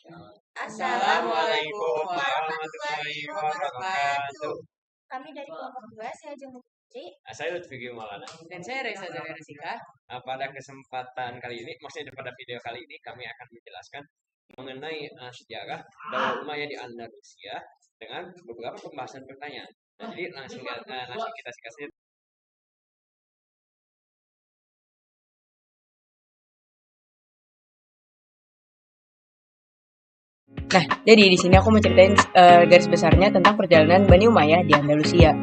Assalamualaikum warahmatullahi wabarakatuh. Kami dari kelompok 2, saya Jeng Putri. Saya Lutfi Maulana. Dan saya Reza Zakaria. Pada kesempatan kali ini, maksudnya pada video kali ini, kami akan menjelaskan mengenai sejarah Daulah Umayyah di Andalusia dengan beberapa pembahasan pertanyaan. Nah, jadi langsung kita kasih. Nah, jadi di sini aku mau ceritain garis besarnya tentang perjalanan Bani Umayyah di Andalusia.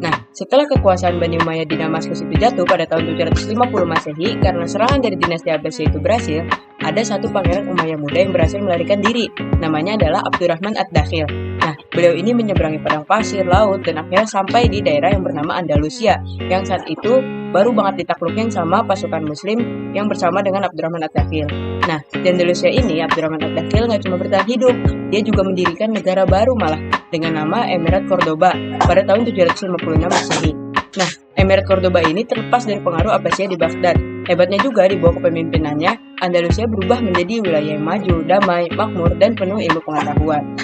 Nah, setelah kekuasaan Bani Umayyah di Damaskus itu jatuh pada tahun 750 Masehi karena serangan dari dinasti Abbasiyah itu berhasil, ada satu pangeran Umayyah muda yang berhasil melarikan diri. Namanya adalah Abdurrahman Ad-Dakhil. Nah, beliau ini menyeberangi padang pasir, laut, dan akhirnya sampai di daerah yang bernama Andalusia, yang saat itu baru banget ditaklukin sama pasukan muslim yang bersama dengan Abdurrahman Ad-Dakhil. Nah, di Andalusia ini, Abdurrahman Ad-Dakhil nggak cuma bertahan hidup, dia juga mendirikan negara baru malah, dengan nama Emirat Cordoba pada tahun 756 Masehi. Nah, Emirat Cordoba ini terlepas dari pengaruh Abbasiyah di Baghdad. Hebatnya juga di bawah kepemimpinannya, Andalusia berubah menjadi wilayah yang maju, damai, makmur, dan penuh ilmu pengetahuan.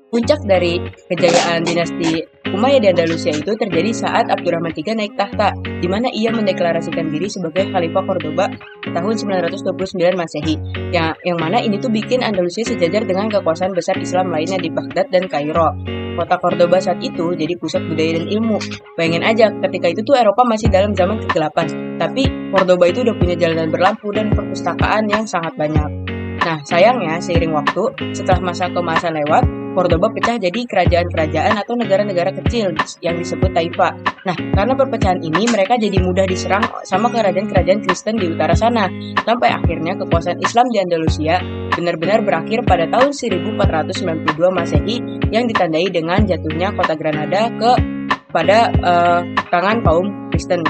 Puncak dari kejayaan dinasti Umayyah di Andalusia itu terjadi saat Abdurrahman III naik tahta, di mana ia mendeklarasikan diri sebagai Khalifah Cordoba tahun 929 Masehi, yang mana ini tuh bikin Andalusia sejajar dengan kekuasaan besar Islam lainnya di Baghdad dan Kairo. Kota Cordoba saat itu jadi pusat budaya dan ilmu. Bayangin aja, ketika itu tuh Eropa masih dalam zaman kegelapan, tapi Cordoba itu udah punya jalanan berlampu dan perpustakaan yang sangat banyak. Nah, sayangnya seiring waktu, setelah masa keemasan lewat, Cordoba pecah jadi kerajaan-kerajaan atau negara-negara kecil yang disebut Taifa. Nah, karena perpecahan ini, mereka jadi mudah diserang sama kerajaan-kerajaan Kristen di utara sana. Sampai akhirnya kekuasaan Islam di Andalusia benar-benar berakhir pada tahun 1492 Masehi yang ditandai dengan jatuhnya kota Granada pada tangan kaum Kristen.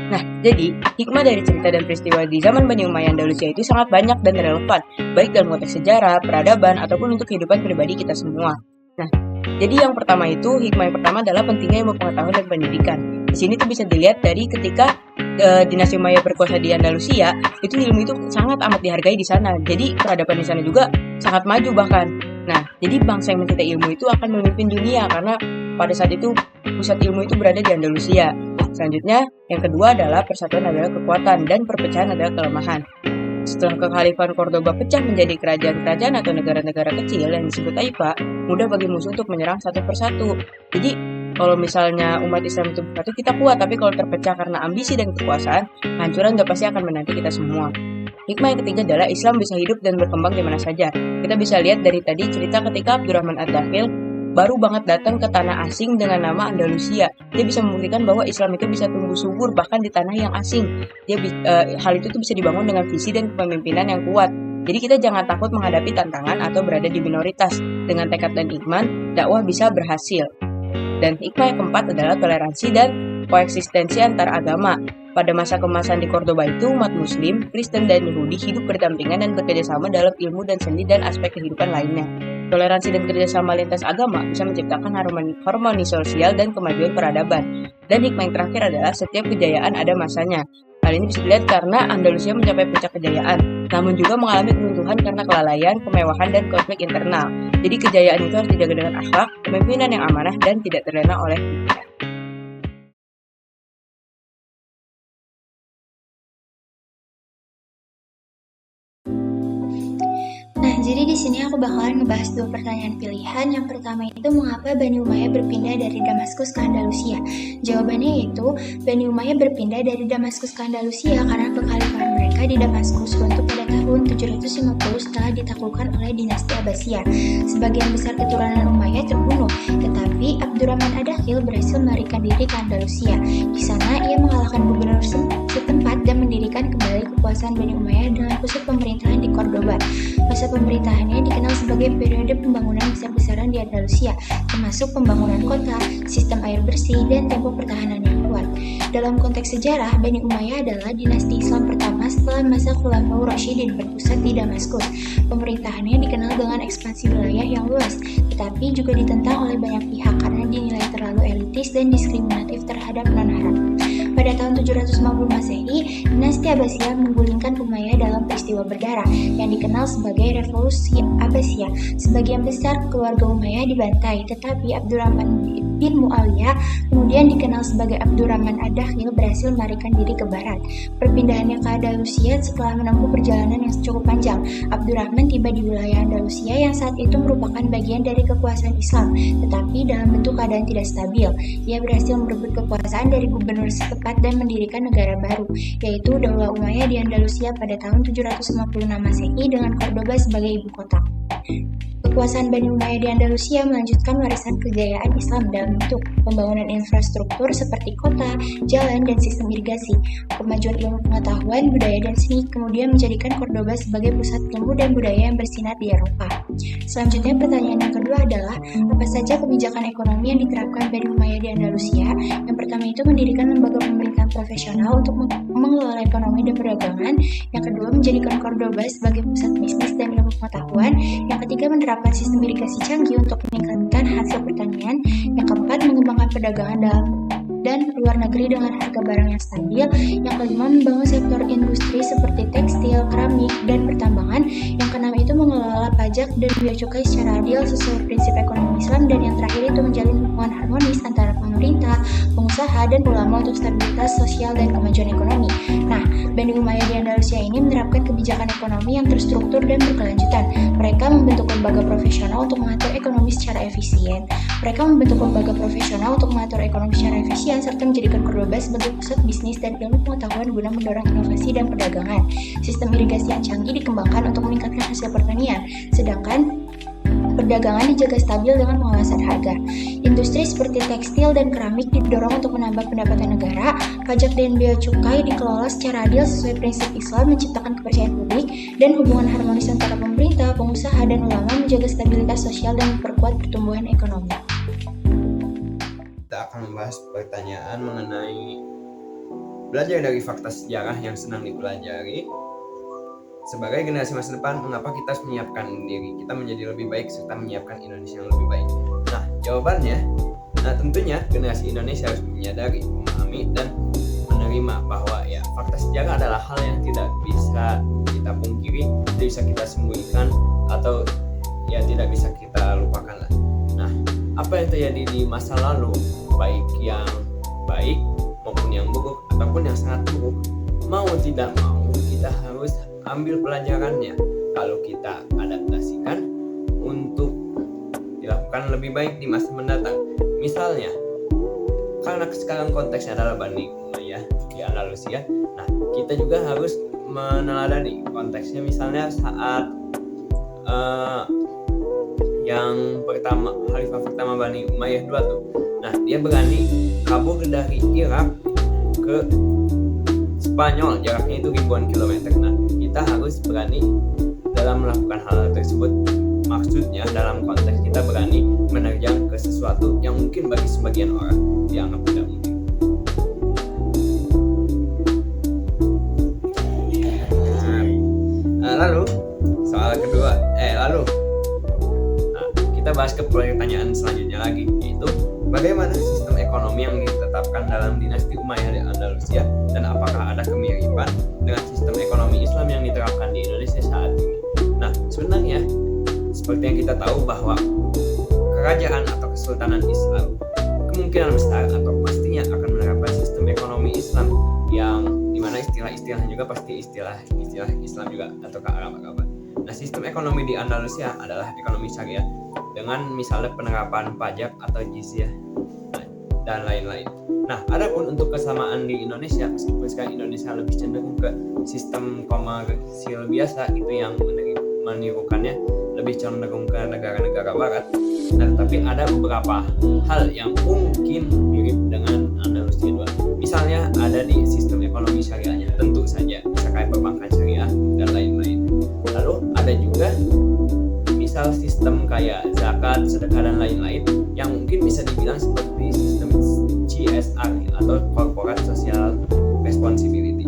Nah, jadi hikmah dari cerita dan peristiwa di zaman Bani Umayyah Andalusia itu sangat banyak dan relevan, baik dalam konteks sejarah, peradaban, ataupun untuk kehidupan pribadi kita semua. Nah, jadi hikmah yang pertama adalah pentingnya ilmu pengetahuan dan pendidikan. Di sini tuh bisa dilihat dari ketika dinasti Umayyah berkuasa di Andalusia, itu ilmu itu sangat amat dihargai di sana. Jadi peradaban di sana juga sangat maju bahkan. Nah, jadi bangsa yang mencintai ilmu itu akan memimpin dunia karena pada saat itu pusat ilmu itu berada di Andalusia. Selanjutnya, yang kedua adalah persatuan adalah kekuatan dan perpecahan adalah kelemahan. Setelah kekhalifahan Cordoba pecah menjadi kerajaan-kerajaan atau negara-negara kecil yang disebut Taifa, mudah bagi musuh untuk menyerang satu persatu. Jadi, kalau misalnya umat Islam itu bersatu, kita kuat, tapi kalau terpecah karena ambisi dan kekuasaan, kehancuran udah pasti akan menanti kita semua. Hikmah yang ketiga adalah Islam bisa hidup dan berkembang di mana saja. Kita bisa lihat dari tadi cerita ketika Abdurrahman Ad-Dakhil baru banget datang ke tanah asing dengan nama Andalusia. Dia bisa membuktikan bahwa Islam itu bisa tumbuh subur bahkan di tanah yang asing. Hal itu tuh bisa dibangun dengan visi dan kepemimpinan yang kuat. Jadi kita jangan takut menghadapi tantangan atau berada di minoritas. Dengan tekad dan iman, dakwah bisa berhasil. Dan hikmah yang keempat adalah toleransi dan koeksistensi antar agama. Pada masa keemasan di Cordoba itu, umat Muslim, Kristen, dan Yahudi hidup berdampingan dan bekerjasama dalam ilmu dan seni dan aspek kehidupan lainnya. Toleransi dan kerjasama lintas agama bisa menciptakan harmoni sosial dan kemajuan peradaban. Dan hikmah yang terakhir adalah setiap kejayaan ada masanya. Hal ini bisa dilihat karena Andalusia mencapai puncak kejayaan, namun juga mengalami keruntuhan karena kelalaian, kemewahan, dan konflik internal. Jadi kejayaan itu harus dijaga dengan akhlak, kepemimpinan yang amanah, dan tidak terlena oleh pikiran. Jadi di sini aku bakalan ngebahas dua pertanyaan pilihan. Yang pertama itu mengapa Bani Umayyah berpindah dari Damaskus ke Andalusia? Jawabannya yaitu Bani Umayyah berpindah dari Damaskus ke Andalusia karena kekhalifahan mereka di Damaskus runtuh pada tahun 750 setelah ditaklukkan oleh dinasti Abbasiyah. Sebagian besar keturunan Umayyah terbunuh, tetapi Abdurrahman Ad-Dakhil berhasil melarikan diri ke Andalusia. Di sana ia mengalahkan gubernur setempat dan mendirikan kembali kekuasaan Bani Umayyah dengan pusat pemerintahan di Cordoba. Masa pemerintahannya dikenal sebagai periode pembangunan besar-besaran di Andalusia, termasuk pembangunan kota, sistem air bersih, dan tempo pertahanan yang kuat. Dalam konteks sejarah, Bani Umayyah adalah dinasti Islam pertama setelah masa Khulafaur Rasyidin berpusat di Damaskus. Pemerintahannya dikenal dengan ekspansi wilayah yang luas, tetapi juga ditentang oleh banyak pihak karena dinilai terlalu elitis dan diskriminatif terhadap non-Arab. Pada tahun 750 Masehi, dinasti Abbasiyah menggulingkan Umayyah dalam peristiwa berdarah yang dikenal sebagai Revolusi Abbasiyah. Sebagian besar keluarga Umayyah dibantai, tetapi Abdurrahman bin Muawiyah, kemudian dikenal sebagai Abdurrahman Ad-Dakhil, berhasil melarikan diri ke barat. Perpindahannya ke Andalusia setelah menempuh perjalanan yang cukup panjang. Abdurrahman tiba di wilayah Andalusia yang saat itu merupakan bagian dari kekuasaan Islam, tetapi dalam bentuk keadaan tidak stabil. Ia berhasil merebut kekuasaan dari gubernur setempat dan mendirikan negara baru, yaitu Daulah Umayyah di Andalusia pada tahun 756 Masehi dengan Cordoba sebagai ibu kota. Kekuasaan Bani Umayyah di Andalusia melanjutkan warisan kejayaan Islam dalam bentuk pembangunan infrastruktur seperti kota, jalan, dan sistem irigasi. Kemajuan ilmu pengetahuan, budaya, dan seni kemudian menjadikan Cordoba sebagai pusat ilmu dan budaya yang bersinar di Eropa. Selanjutnya, pertanyaan yang kedua adalah, apa saja kebijakan ekonomi yang diterapkan Bani Umayyah di Andalusia? Yang pertama itu mendirikan lembaga pemerintahan profesional untuk mengelola ekonomi dan perdagangan. Yang kedua, menjadikan Cordoba sebagai pusat bisnis dan ilmu pengetahuan. Yang ketiga, menerapkan sistem irigasi canggih untuk meningkatkan hasil pertanian. Yang keempat, mengembangkan perdagangan dalam dan luar negeri dengan harga barang yang stabil. Yang kelima, membangun sektor industri seperti tekstil, keramik, dan pertambangan. Yang keenam itu mengelola pajak dan bea cukai secara adil sesuai prinsip ekonomi Islam. Dan yang terakhir itu menjalin hubungan harmonis antara pemerintah, pengusaha, dan ulama untuk stabilitas sosial dan kemajuan ekonomi. Nah, Bani Umayyah di Andalusia ini menerapkan kebijakan ekonomi yang terstruktur dan berkelanjutan. Mereka membentuk lembaga profesional untuk mengatur ekonomi secara efisien. Serta menjadikan Cordoba sebagai pusat bisnis dan ilmu pengetahuan guna mendorong inovasi dan perdagangan. Sistem irigasi yang canggih dikembangkan untuk meningkatkan hasil pertanian, sedangkan perdagangan dijaga stabil dengan pengawasan harga. Industri seperti tekstil dan keramik didorong untuk menambah pendapatan negara. Pajak dan bea cukai dikelola secara adil sesuai prinsip Islam, menciptakan kepercayaan publik, dan hubungan harmonis antara pemerintah, pengusaha, dan ulama menjaga stabilitas sosial dan memperkuat pertumbuhan ekonomi. Kita akan membahas pertanyaan mengenai belajar dari fakta sejarah yang senang dipelajari. Sebagai generasi masa depan, mengapa kita harus menyiapkan diri kita menjadi lebih baik serta menyiapkan Indonesia yang lebih baik? Nah, jawabannya, tentunya generasi Indonesia harus menyadari, memahami, dan menerima bahwa ya fakta sejarah adalah hal yang tidak bisa kita pungkiri, tidak bisa kita sembunyikan, atau ya tidak bisa kita lupakan lah. Nah, apa yang terjadi di masa lalu, baik yang baik maupun yang buruk ataupun yang sangat buruk, mau tidak mau kita harus ambil pelajarannya, kalau kita adaptasikan untuk dilakukan lebih baik di masa mendatang. Misalnya, karena sekarang konteksnya adalah Bani Umayyah di Andalusia, nah kita juga harus meneladani konteksnya. Misalnya saat yang pertama, Khalifah pertama Bani Umayyah II tuh, nah dia berani kabur dari Irak ke Spanyol, jaraknya itu ribuan kilometer. Nah, kita harus berani dalam melakukan hal tersebut. Maksudnya dalam konteks kita berani menerjang ke sesuatu yang mungkin bagi sebagian orang dianggap tidak mungkin. Lalu soal kedua, kita bahas ke pertanyaan selanjutnya lagi, yaitu bagaimana sistem ekonomi yang ditetapkan dalam dinasti Umayyah di Andalusia dan apakah ada kemiripan dengan sistem ekonomi Islam yang diterapkan di Indonesia saat ini. Nah, sebenarnya seperti yang kita tahu bahwa kerajaan atau kesultanan Islam kemungkinan besar atau pastinya akan menerapkan sistem ekonomi Islam yang dimana istilah-istilahnya juga pasti istilah Islam juga atau keagamaan. Nah, sistem ekonomi di Andalusia adalah ekonomi syariah dengan misalnya penerapan pajak atau jizyah dan lain-lain. Nah, adapun untuk kesamaan di Indonesia, meskipun sekarang Indonesia lebih cenderung ke sistem komersil biasa, itu yang menirukannya lebih cenderung ke negara-negara barat. Nah, tapi ada beberapa hal yang mungkin mirip dengan Andalusia II. Misalnya ada di sistem ekonomi syariahnya, tentu saja bisa kayak perbankan syariah dan lain-lain. Lalu ada juga misal sistem kayak zakat, sedekah dan lain-lain yang mungkin bisa dibilang seperti sistem CSR atau Corporate Social Responsibility.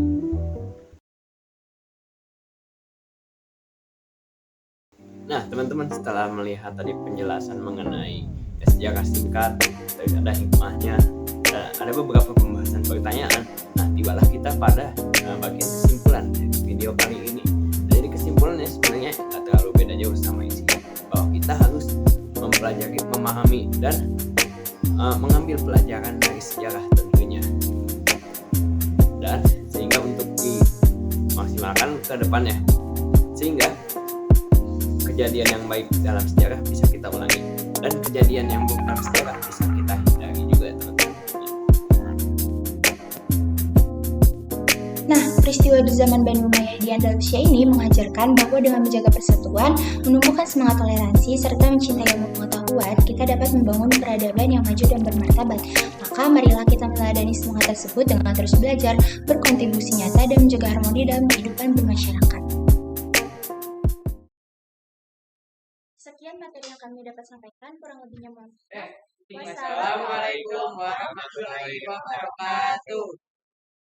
Nah, teman-teman, setelah melihat tadi penjelasan mengenai sejarah singkat, terus ada hikmahnya dan ada beberapa pembahasan pertanyaan. Nah, tibalah kita pada bagian kesimpulan video kali ini. Jadi kesimpulannya sebenarnya nggak terlalu beda jauh sama isinya, bahwa kita harus mempelajari, memahami, dan mengambil pelajaran dari sejarah tentunya, dan sehingga untuk dimaksimalkan ke depannya, sehingga kejadian yang baik dalam sejarah bisa kita ulangi dan kejadian yang buruk dalam sejarah bisa kita hindari juga, teman-teman. Nah, peristiwa di zaman Bani Umayyah di Andalusia ini mengajarkan bahwa dengan menjaga persatuan, menumbuhkan semangat toleransi, serta mencintai ilmu pengetahuan, kita dapat membangun peradaban yang maju dan bermartabat. Maka marilah kita meneladani semangat tersebut dengan terus belajar, berkontribusi nyata, dan menjaga harmoni dalam kehidupan bermasyarakat. Sekian materi yang kami dapat sampaikan, kurang lebihnya mohon maaf. Wassalamualaikum warahmatullahi wabarakatuh.